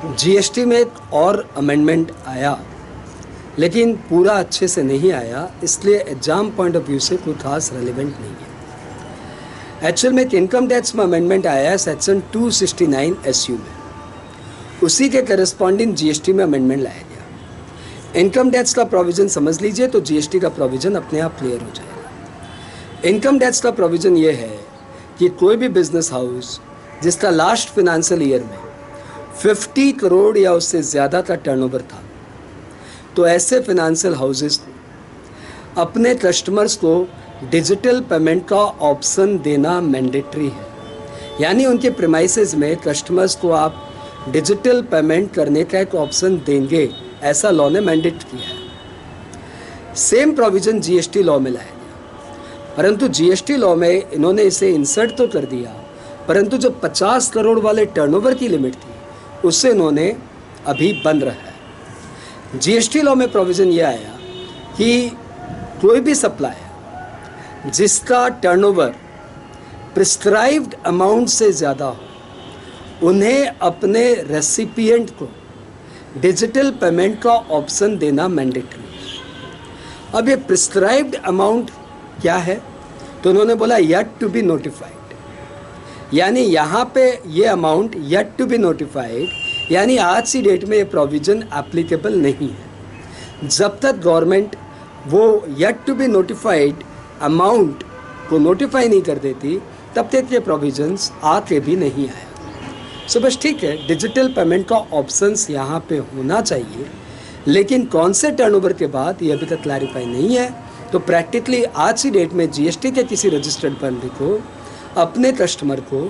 GST में एक और अमेंडमेंट आया, लेकिन पूरा अच्छे से नहीं आया, इसलिए एग्जाम पॉइंट ऑफ व्यू से कोई खास रेलिवेंट नहीं है। एक्चुअल में एक इनकम टैक्स में अमेंडमेंट आया है सेक्शन 269 एसयू में, उसी के करस्पॉन्डिंग जीएसटी में अमेंडमेंट लाया गया। इनकम टैक्स का प्रोविज़न समझ लीजिए तो जीएसटी का प्रोविज़न अपने आप क्लियर हो जाएगा। इनकम टैक्स का प्रोविज़न ये है कि कोई भी बिजनेस हाउस जिसका लास्ट फिनेंशियल ईयर में 50 करोड़ या उससे ज़्यादा का टर्नओवर था, तो ऐसे फाइनेंशियल हाउसेस अपने कस्टमर्स को डिजिटल पेमेंट का ऑप्शन देना मैंडेटरी है। यानी उनके प्रीमाइसेस में कस्टमर्स को आप डिजिटल पेमेंट करने का एक ऑप्शन देंगे, ऐसा लॉ ने मैंडेट किया है। सेम प्रोविज़न जीएसटी लॉ में लाया गया, परंतु जीएसटी लॉ में इन्होंने इसे इंसर्ट तो कर दिया, परंतु जो 50 करोड़ वाले टर्नओवर की लिमिट थी उससे इन्होंने अभी बंद रखा है। जीएसटी लॉ में प्रोविज़न ये आया कि कोई भी सप्लायर जिसका टर्नओवर प्रिस्क्राइब्ड अमाउंट से ज़्यादा हो, उन्हें अपने रेसिपिएंट को डिजिटल पेमेंट का ऑप्शन देना मैंडेटरी है। अब ये प्रिस्क्राइब्ड अमाउंट क्या है, तो उन्होंने बोला येट टू बी नोटिफाइड, यानी यहाँ पे ये amount yet to be notified, यानी आज की डेट में ये प्रोविज़न एप्लीकेबल नहीं है। जब तक गवर्नमेंट वो yet to be notified amount को नोटिफाई नहीं कर देती, तब तक ये प्रोविजंस आके भी नहीं आया। सो बस ठीक है, डिजिटल पेमेंट का ऑप्शंस यहाँ पे होना चाहिए, लेकिन कौन से टर्नओवर के बाद ये अभी तक क्लैरिफाई नहीं है। तो प्रैक्टिकली आज की डेट में जीएसटी के किसी रजिस्टर्ड बंदे को अपने कस्टमर को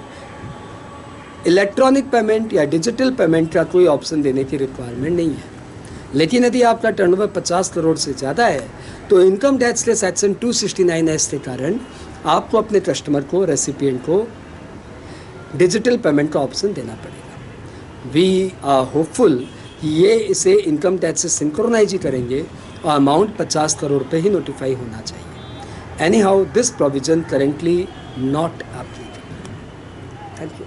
इलेक्ट्रॉनिक पेमेंट या डिजिटल पेमेंट का कोई ऑप्शन देने की रिक्वायरमेंट नहीं है। लेकिन यदि आपका टर्नओवर 50 करोड़ से ज़्यादा है तो इनकम टैक्स के सेक्शन 269 एस के कारण आपको अपने कस्टमर को, रेसिपिएंट को डिजिटल पेमेंट का ऑप्शन देना पड़ेगा। वी आर होपफुल कि ये इसे इनकम टैक्स से सिंक्रोनाइज ही करेंगे और अमाउंट 50 करोड़ पे ही नोटिफाई होना चाहिए। Any how this provision currently not applicable. Thank you.